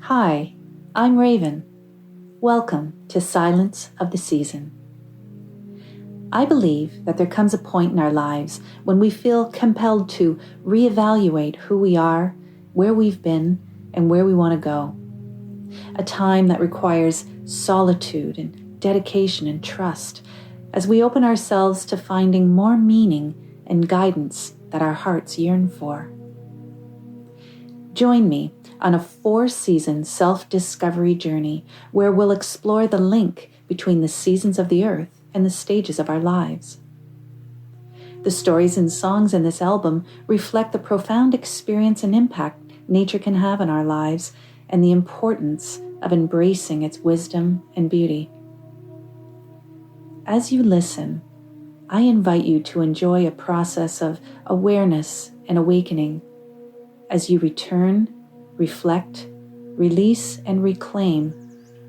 Hi, I'm Raven. Welcome to Silence of the Season. I believe that there comes a point in our lives when we feel compelled to reevaluate who we are, where we've been, and where we want to go. A time that requires solitude and dedication and trust as we open ourselves to finding more meaning and guidance that our hearts yearn for. Join me on a 4-season self-discovery journey where we'll explore the link between the seasons of the earth and the stages of our lives. The stories and songs in this album reflect the profound experience and impact nature can have on our lives and the importance of embracing its wisdom and beauty. As you listen, I invite you to enjoy a process of awareness and awakening as you return, reflect, release, and reclaim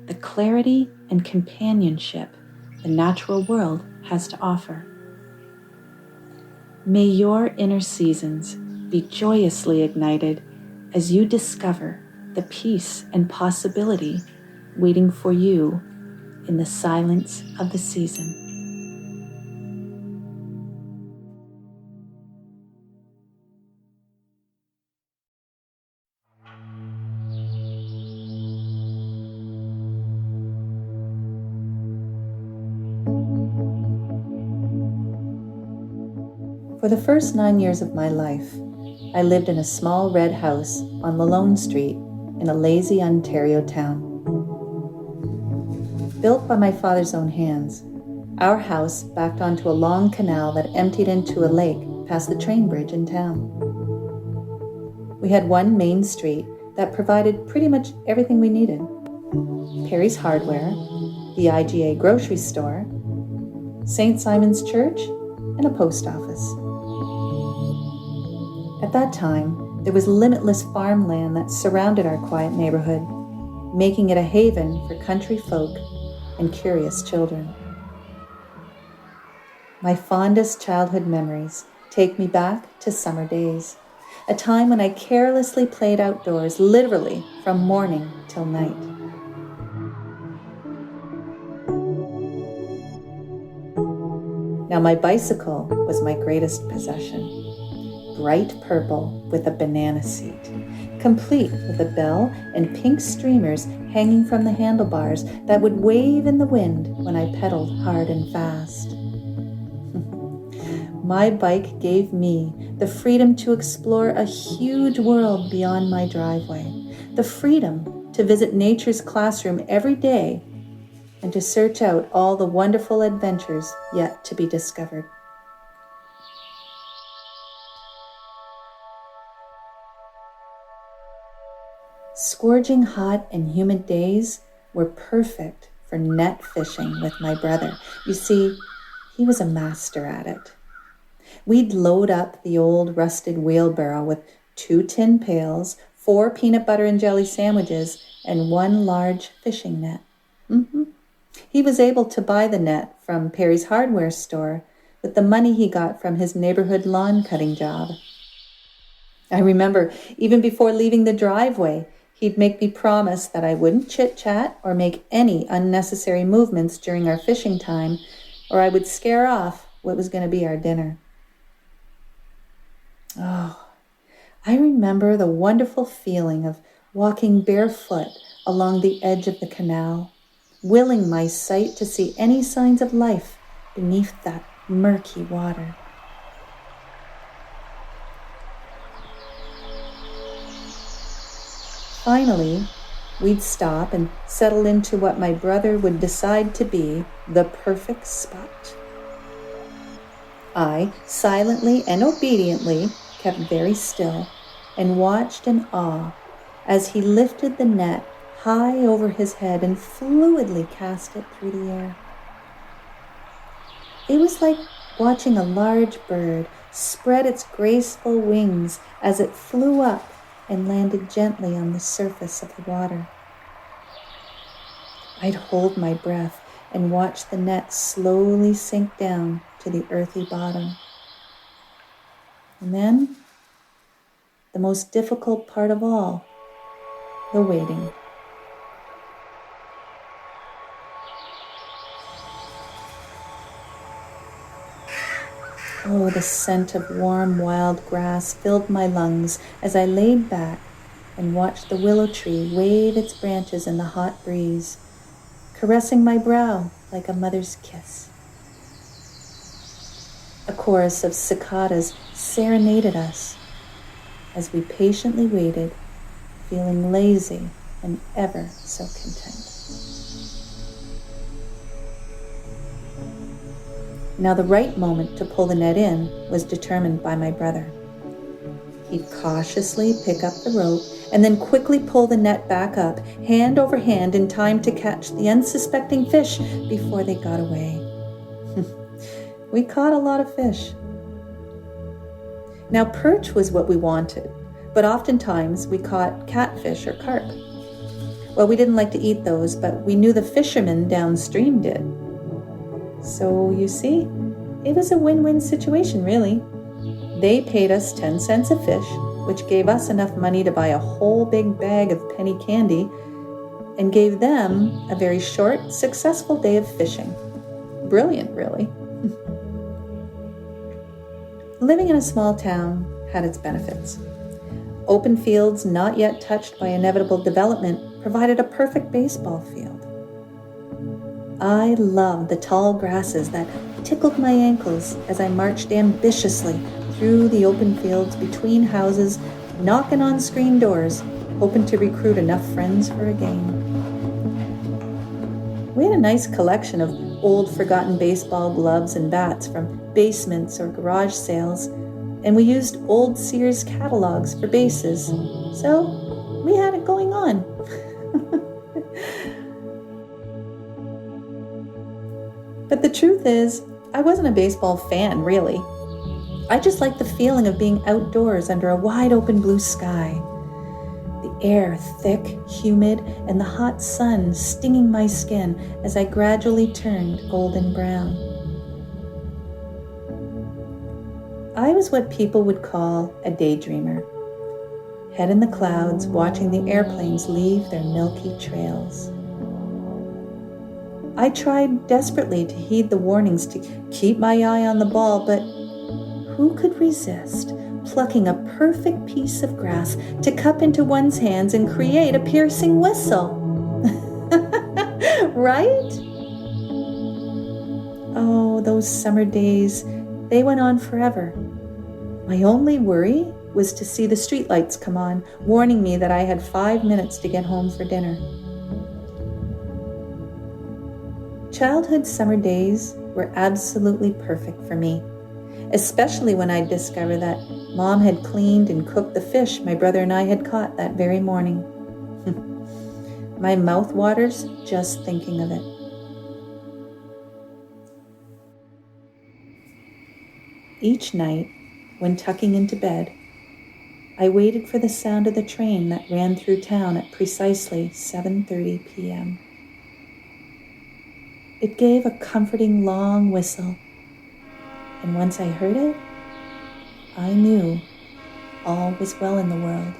the clarity and companionship the natural world has to offer. May your inner seasons be joyously ignited as you discover the peace and possibility waiting for you in the silence of the season. For the first 9 years of my life, I lived in a small red house on Malone Street in a lazy Ontario town. Built by my father's own hands, our house backed onto a long canal that emptied into a lake past the train bridge in town. We had one main street that provided pretty much everything we needed. Perry's Hardware, the IGA grocery store, St. Simon's Church, and a post office. At that time, there was limitless farmland that surrounded our quiet neighborhood, making it a haven for country folk and curious children. My fondest childhood memories take me back to summer days, a time when I carelessly played outdoors, literally from morning till night. Now, my bicycle was my greatest possession. Bright purple with a banana seat, complete with a bell and pink streamers hanging from the handlebars that would wave in the wind when I pedaled hard and fast. My bike gave me the freedom to explore a huge world beyond my driveway, the freedom to visit nature's classroom every day and to search out all the wonderful adventures yet to be discovered. Scorching hot and humid days were perfect for net fishing with my brother. You see, he was a master at it. We'd load up the old rusted wheelbarrow with 2 tin pails, 4 peanut butter and jelly sandwiches, and 1 large fishing net. He was able to buy the net from Perry's Hardware store with the money he got from his neighborhood lawn cutting job. I remember even before leaving the driveway, he'd make me promise that I wouldn't chit-chat or make any unnecessary movements during our fishing time, or I would scare off what was going to be our dinner. Oh, I remember the wonderful feeling of walking barefoot along the edge of the canal, willing my sight to see any signs of life beneath that murky water. Finally, we'd stop and settle into what my brother would decide to be the perfect spot. I silently and obediently kept very still and watched in awe as he lifted the net high over his head and fluidly cast it through the air. It was like watching a large bird spread its graceful wings as it flew up and landed gently on the surface of the water. I'd hold my breath and watch the net slowly sink down to the earthy bottom. And then, the most difficult part of all, the waiting. Oh, the scent of warm wild grass filled my lungs as I laid back and watched the willow tree wave its branches in the hot breeze, caressing my brow like a mother's kiss. A chorus of cicadas serenaded us as we patiently waited, feeling lazy and ever so content. Now the right moment to pull the net in was determined by my brother. He'd cautiously pick up the rope and then quickly pull the net back up, hand over hand, in time to catch the unsuspecting fish before they got away. We caught a lot of fish. Now perch was what we wanted, but oftentimes we caught catfish or carp. Well, we didn't like to eat those, but we knew the fishermen downstream did. So you see, it was a win-win situation, really. They paid us 10 cents a fish, which gave us enough money to buy a whole big bag of penny candy, and gave them a very short, successful day of fishing. Brilliant, really. Living in a small town had its benefits. Open fields not yet touched by inevitable development provided a perfect baseball field. I loved the tall grasses that tickled my ankles as I marched ambitiously through the open fields between houses, knocking on screen doors, hoping to recruit enough friends for a game. We had a nice collection of old forgotten baseball gloves and bats from basements or garage sales, and we used old Sears catalogs for bases, so we had it going on. But the truth is, I wasn't a baseball fan, really. I just liked the feeling of being outdoors under a wide open blue sky. The air thick, humid, and the hot sun stinging my skin as I gradually turned golden brown. I was what people would call a daydreamer, head in the clouds watching the airplanes leave their milky trails. I tried desperately to heed the warnings to keep my eye on the ball, but who could resist plucking a perfect piece of grass to cup into one's hands and create a piercing whistle? Right? Oh, those summer days, they went on forever. My only worry was to see the streetlights come on, warning me that I had 5 minutes to get home for dinner. Childhood summer days were absolutely perfect for me, especially when I discovered that Mom had cleaned and cooked the fish my brother and I had caught that very morning. My mouth waters just thinking of it. Each night, when tucking into bed, I waited for the sound of the train that ran through town at precisely 7:30 p.m. It gave a comforting long whistle, and once I heard it, I knew all was well in the world.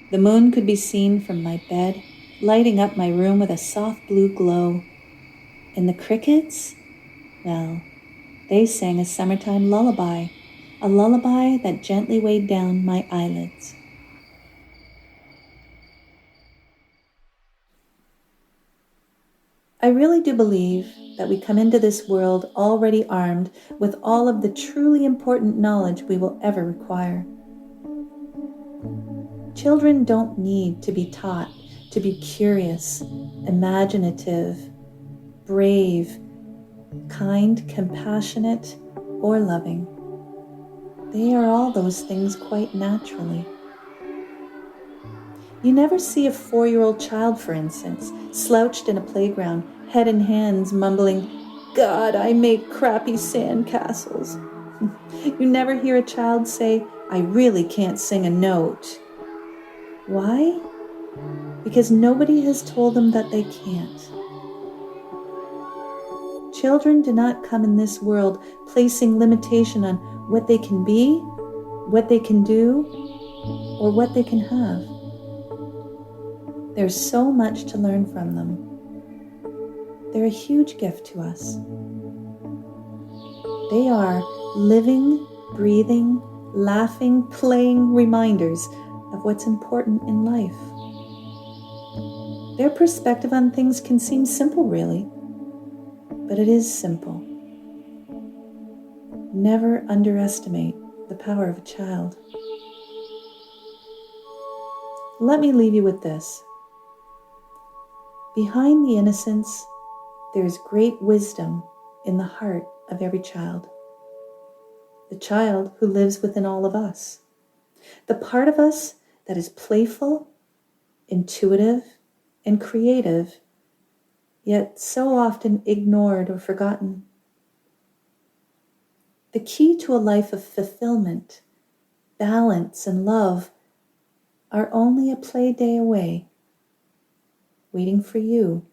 The moon could be seen from my bed, lighting up my room with a soft blue glow. And the crickets, well, they sang a summertime lullaby, a lullaby that gently weighed down my eyelids. I really do believe that we come into this world already armed with all of the truly important knowledge we will ever require. Children don't need to be taught to be curious, imaginative, brave, kind, compassionate, or loving. They are all those things quite naturally. You never see a 4-year-old child, for instance, slouched in a playground, head in hands, mumbling, "God, I make crappy sand castles." You never hear a child say, "I really can't sing a note." Why? Because nobody has told them that they can't. Children do not come in this world placing limitation on what they can be, what they can do, or what they can have. There's so much to learn from them. they're a huge gift to us. They are living, breathing, laughing, playing reminders of what's important in life. Their perspective on things can seem simple, really, but it is simple. Never underestimate the power of a child. Let me leave you with this. Behind the innocence, there's great wisdom in the heart of every child. The child who lives within all of us. The part of us that is playful, intuitive, and creative, yet so often ignored or forgotten. The key to a life of fulfillment, balance, and love are only a play day away, waiting for you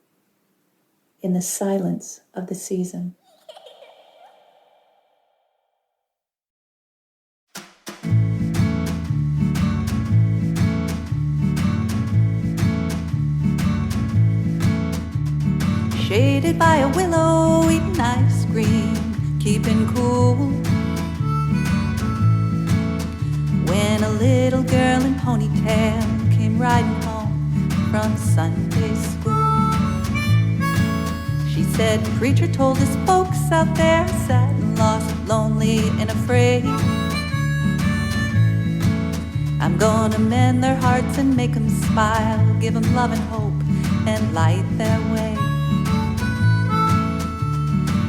in the silence of the season. Shaded by a willow, eating ice cream, keeping cool. When a little girl in ponytail came riding home from Sunday school, she said, preacher told his folks out there sad and lost, lonely and afraid. I'm gonna mend their hearts and make them smile, give them love and hope and light their way.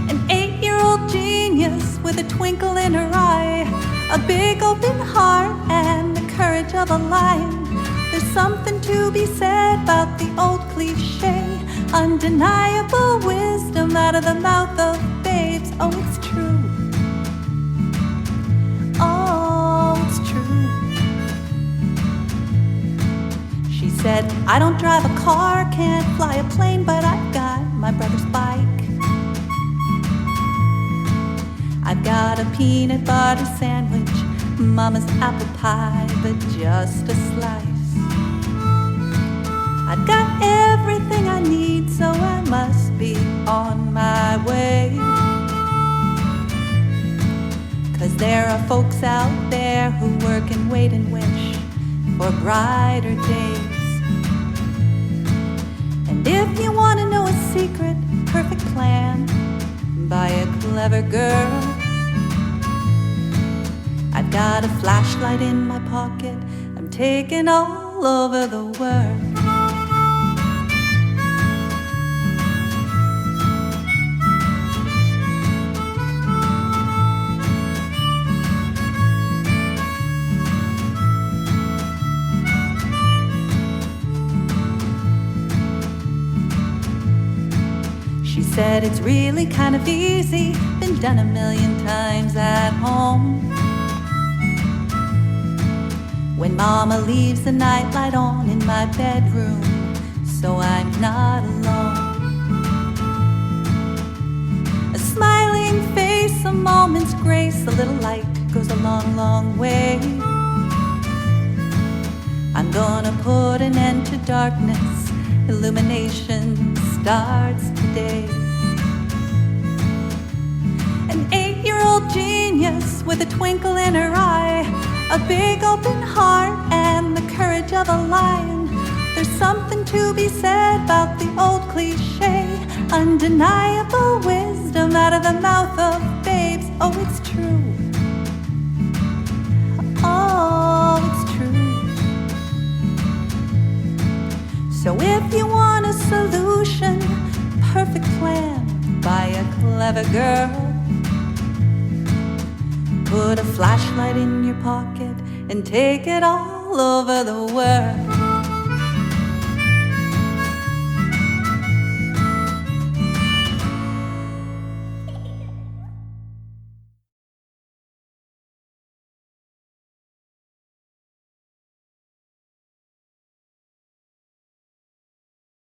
An 8-year-old genius with a twinkle in her eye, a big open heart and the courage of a lion. There's something to be said about the old cliche, undeniable wisdom out of the mouth of babes. Oh, it's true. Oh, it's true. She said, I don't drive a car, can't fly a plane, but I've got my brother's bike. I've got a peanut butter sandwich, mama's apple pie, but just a slice. I've got everything I need, so I must be on my way. 'Cause there are folks out there who work and wait and wish for brighter days. And if you want to know a secret, perfect plan by a clever girl, I've got a flashlight in my pocket, I'm taking all over the world. She said it's really kind of easy, been done a million times at home. When mama leaves the nightlight on in my bedroom, so I'm not alone. A smiling face, a moment's grace, a little light goes a long, long way. I'm gonna put an end to darkness, illumination starts today. An 8-year-old genius with a twinkle in her eye, a big open heart and the courage of a lion. There's something to be said about the old cliche, undeniable wisdom out of the mouth of babes. Oh, it's true. Oh, it's true. So if you want a solution, perfect plan by a clever girl, put a flashlight in your pocket and take it all over the world.